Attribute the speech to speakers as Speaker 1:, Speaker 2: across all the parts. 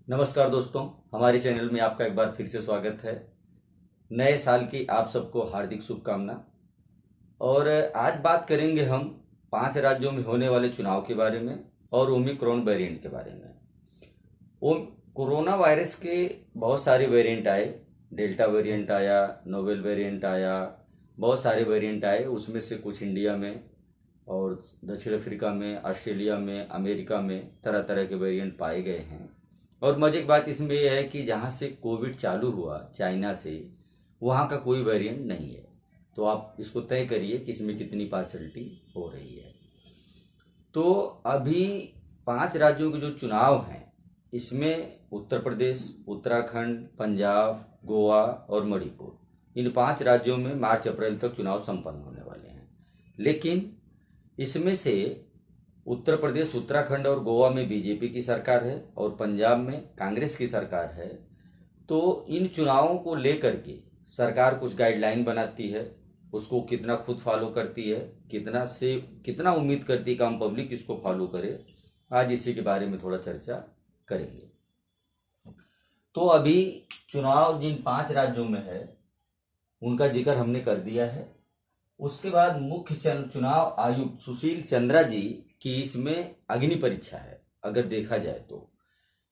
Speaker 1: नमस्कार दोस्तों, हमारे चैनल में आपका एक बार फिर से स्वागत है। नए साल की आप सबको हार्दिक शुभकामना। और आज बात करेंगे हम 5 राज्यों में होने वाले चुनाव के बारे में और ओमिक्रॉन वेरिएंट के बारे में। ओ कोरोना वायरस के बहुत सारे वेरिएंट आए। डेल्टा वेरिएंट आया, नोवेल वेरिएंट आया, बहुत सारे वेरिएंट आए। उसमें से कुछ इंडिया में और दक्षिण अफ्रीका में, ऑस्ट्रेलिया में, अमेरिका में तरह तरह के वेरिएंट पाए गए हैं। और मजे की बात इसमें यह है कि जहाँ से कोविड चालू हुआ, चाइना से, वहाँ का कोई वेरिएंट नहीं है। तो आप इसको तय करिए कि इसमें कितनी पार्शलिटी हो रही है। तो अभी 5 राज्यों के जो चुनाव हैं, इसमें उत्तर प्रदेश, उत्तराखंड, पंजाब, गोवा और मणिपुर, इन 5 राज्यों में मार्च अप्रैल तक चुनाव संपन्न होने वाले हैं। लेकिन इसमें से उत्तर प्रदेश, उत्तराखंड और गोवा में बीजेपी की सरकार है और पंजाब में कांग्रेस की सरकार है। तो इन चुनावों को लेकर के सरकार कुछ गाइडलाइन बनाती है, उसको कितना खुद फॉलो करती है, कितना उम्मीद करती है कि आम पब्लिक इसको फॉलो करे। आज इसी के बारे में थोड़ा चर्चा करेंगे। तो अभी चुनाव जिन 5 राज्यों में है उनका जिक्र हमने कर दिया है। उसके बाद मुख्य चुनाव आयुक्त सुशील चंद्रा जी की इसमें अग्नि परीक्षा है, अगर देखा जाए तो,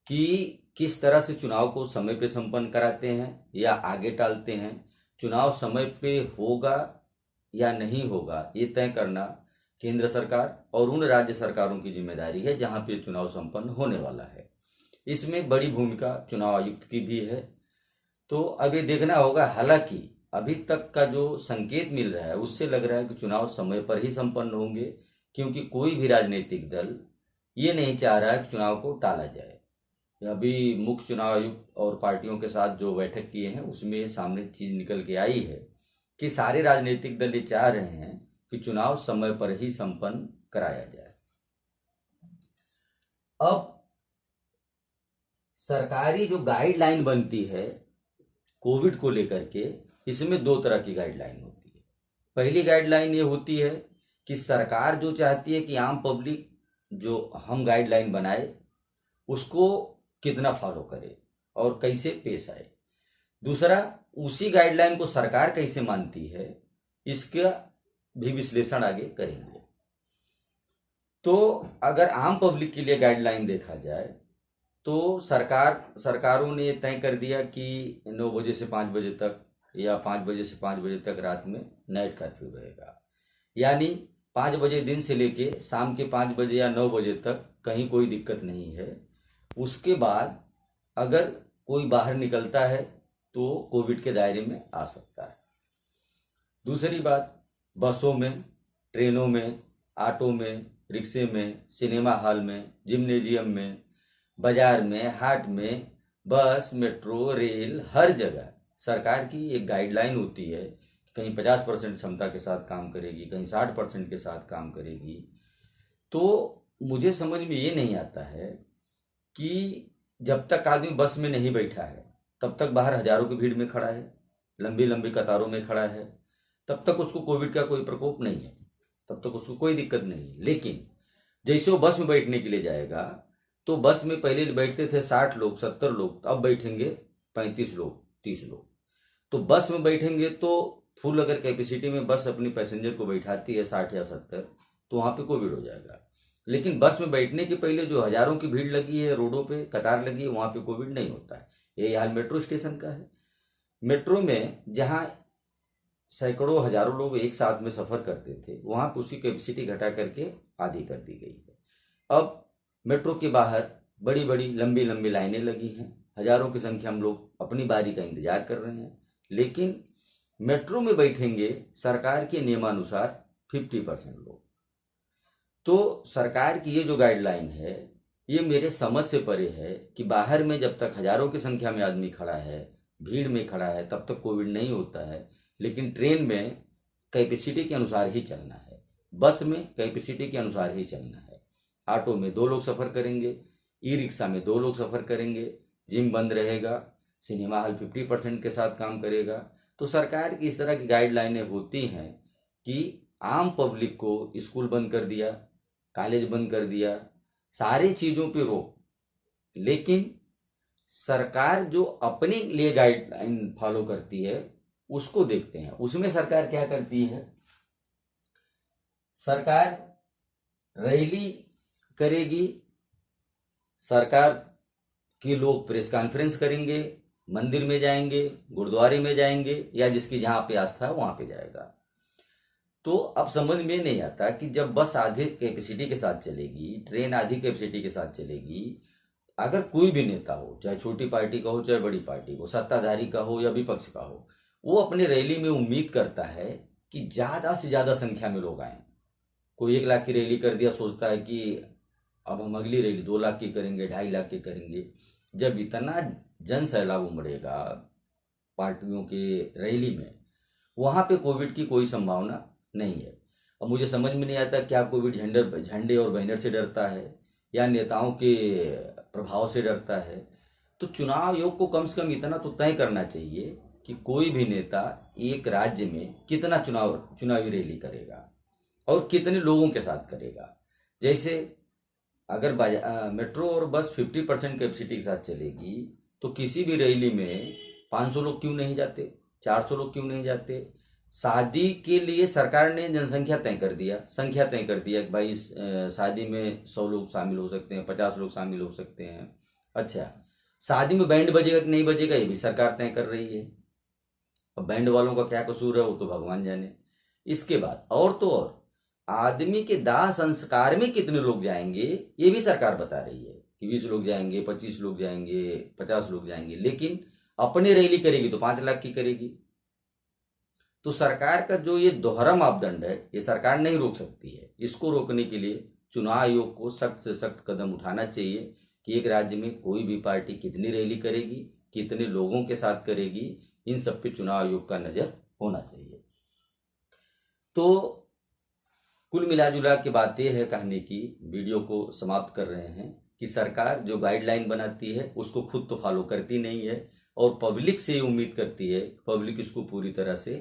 Speaker 1: कि किस तरह से चुनाव को समय पे संपन्न कराते हैं या आगे टालते हैं। चुनाव समय पे होगा या नहीं होगा, ये तय करना केंद्र सरकार और उन राज्य सरकारों की जिम्मेदारी है जहां पे चुनाव संपन्न होने वाला है। इसमें बड़ी भूमिका चुनाव आयुक्त की भी है। तो अब ये देखना होगा। हालांकि अभी तक का जो संकेत मिल रहा है उससे लग रहा है कि चुनाव समय पर ही संपन्न होंगे, क्योंकि कोई भी राजनीतिक दल ये नहीं चाह रहा है कि चुनाव को टाला जाए। अभी मुख्य चुनाव आयुक्त और पार्टियों के साथ जो बैठक किए हैं उसमें सामने चीज निकल के आई है कि सारे राजनीतिक दल ये चाह रहे हैं कि चुनाव समय पर ही संपन्न कराया जाए। अब सरकारी जो गाइडलाइन बनती है कोविड को लेकर के, इसमें 2 तरह की गाइडलाइन होती है। पहली गाइडलाइन ये होती है कि सरकार जो चाहती है कि आम पब्लिक जो हम गाइडलाइन बनाए उसको कितना फॉलो करे और कैसे पेश आए। दूसरा, उसी गाइडलाइन को सरकार कैसे मानती है, इसका भी विश्लेषण आगे करेंगे। तो अगर आम पब्लिक के लिए गाइडलाइन देखा जाए तो सरकारों ने तय कर दिया कि 9 बजे से 5 बजे तक या 5 बजे से 5 बजे तक रात में नाइट कर्फ्यू रहेगा। यानी 5 बजे दिन से लेके शाम के 5 बजे या 9 बजे तक कहीं कोई दिक्कत नहीं है। उसके बाद अगर कोई बाहर निकलता है तो कोविड के दायरे में आ सकता है। दूसरी बात, बसों में, ट्रेनों में, ऑटो में, रिक्शे में, सिनेमा हॉल में, जिम्नेजियम में, बाजार में, हाट में, बस, मेट्रो, रेल, हर जगह सरकार की एक गाइडलाइन होती है। कहीं 50% क्षमता के साथ काम करेगी, कहीं 60% के साथ काम करेगी। तो मुझे समझ में ये नहीं आता है कि जब तक आदमी बस में नहीं बैठा है तब तक बाहर हजारों की भीड़ में खड़ा है, लंबी लंबी कतारों में खड़ा है, तब तक उसको कोविड का कोई प्रकोप नहीं है, तब तक उसको कोई दिक्कत नहीं है। लेकिन जैसे वो बस में बैठने के लिए जाएगा तो बस में पहले बैठते थे 60 लोग, 70 लोग, अब बैठेंगे 35 लोग, 30 लोग। तो बस में बैठेंगे तो फुल अगर कैपेसिटी में बस अपनी पैसेंजर को बैठाती है 60 या 70, तो वहां पे कोविड हो जाएगा। लेकिन बस में बैठने के पहले जो हजारों की भीड़ लगी है, रोडों पे कतार लगी है, वहां पे कोविड नहीं होता है। यही हाल मेट्रो स्टेशन का है। मेट्रो में जहां सैकड़ों हजारों लोग एक साथ में सफर करते थे, वहां पे उसकी कैपेसिटी घटा करके आधी कर दी गई है। अब मेट्रो के बाहर बड़ी बड़ी लंबी लंबी लाइनें लगी हैं, हजारों की संख्या में लोग अपनी बारी का इंतजार कर रहे हैं। लेकिन मेट्रो में बैठेंगे सरकार के नियमानुसार 50% लोग। तो सरकार की ये जो गाइडलाइन है ये मेरे समझ से परे है कि बाहर में जब तक हजारों की संख्या में आदमी खड़ा है, भीड़ में खड़ा है, तब तक कोविड नहीं होता है। लेकिन ट्रेन में कैपेसिटी के अनुसार ही चलना है, बस में कैपेसिटी के अनुसार ही चलना है, ऑटो में 2 लोग सफ़र करेंगे, ई रिक्शा में 2 लोग सफ़र करेंगे, जिम बंद रहेगा, सिनेमा हॉल 50% के साथ काम करेगा। तो सरकार की इस तरह की गाइडलाइनें होती हैं कि आम पब्लिक को स्कूल बंद कर दिया, कॉलेज बंद कर दिया, सारी चीज़ों पे रोक। लेकिन सरकार जो अपने लिए गाइडलाइन फॉलो करती है उसको देखते हैं। उसमें सरकार क्या करती है, सरकार रैली करेगी, सरकार के लोग प्रेस कॉन्फ्रेंस करेंगे, मंदिर में जाएंगे, गुरुद्वारे में जाएंगे, या जिसकी जहां पे आस्था है वहां पे जाएगा। तो अब समझ में नहीं आता कि जब बस आधे कैपेसिटी के साथ चलेगी, ट्रेन आधी कैपेसिटी के साथ चलेगी, अगर कोई भी नेता हो, चाहे छोटी पार्टी का हो चाहे बड़ी पार्टी हो, सत्ताधारी का हो या विपक्ष का हो, वो अपनी रैली में उम्मीद करता है कि ज्यादा से ज्यादा संख्या में लोग आए। कोई 1 लाख की रैली कर दिया, सोचता है कि अब हम अगली रैली 2 लाख की करेंगे, 2.5 लाख की करेंगे। जब इतना जन सैलाब उमड़ेगा पार्टियों के रैली में, वहां पे कोविड की कोई संभावना नहीं है। अब मुझे समझ में नहीं आता क्या कोविड झंडे और बैनर से डरता है या नेताओं के प्रभाव से डरता है। तो चुनाव आयोग को कम से कम इतना तो तय करना चाहिए कि कोई भी नेता एक राज्य में कितना चुनावी रैली करेगा और कितने लोगों के साथ करेगा। जैसे अगर मेट्रो और बस 50% कैपेसिटी के साथ चलेगी तो किसी भी रैली में 500 लोग क्यों नहीं जाते, 400 लोग क्यों नहीं जाते। शादी के लिए सरकार ने जनसंख्या तय कर दिया, संख्या तय कर दिया कि भाई शादी में 100 लोग शामिल हो सकते हैं, 50 लोग शामिल हो सकते हैं। अच्छा, शादी में बैंड बजेगा कि नहीं बजेगा ये भी सरकार तय कर रही है। अब बैंड वालों का क्या कसूर है वो तो भगवान जाने। इसके बाद और तो और आदमी के दाह संस्कार में कितने लोग जाएंगे ये भी सरकार बता रही है कि 20 लोग जाएंगे, 25 लोग जाएंगे, 50 लोग जाएंगे। लेकिन अपनी रैली करेगी तो 5 लाख की करेगी। तो सरकार का जो ये दोहरा मापदंड है ये सरकार नहीं रोक सकती है। इसको रोकने के लिए चुनाव आयोग को सख्त से सख्त कदम उठाना चाहिए कि एक राज्य में कोई भी पार्टी कितनी रैली करेगी, कितने लोगों के साथ करेगी, इन सब पे चुनाव आयोग का नजर होना चाहिए। तो कुल मिलाजुला के बात यह है कहने की, वीडियो को समाप्त कर रहे हैं कि सरकार जो गाइडलाइन बनाती है उसको खुद तो फॉलो करती नहीं है और पब्लिक से उम्मीद करती है पब्लिक इसको पूरी तरह से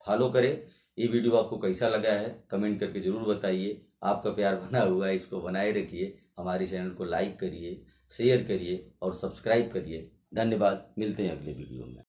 Speaker 1: फॉलो करे। ये वीडियो आपको कैसा लगा है कमेंट करके जरूर बताइए। आपका प्यार बना हुआ है, इसको बनाए रखिए। हमारे चैनल को लाइक करिए, शेयर करिए और सब्सक्राइब करिए। धन्यवाद, मिलते हैं अगले वीडियो में।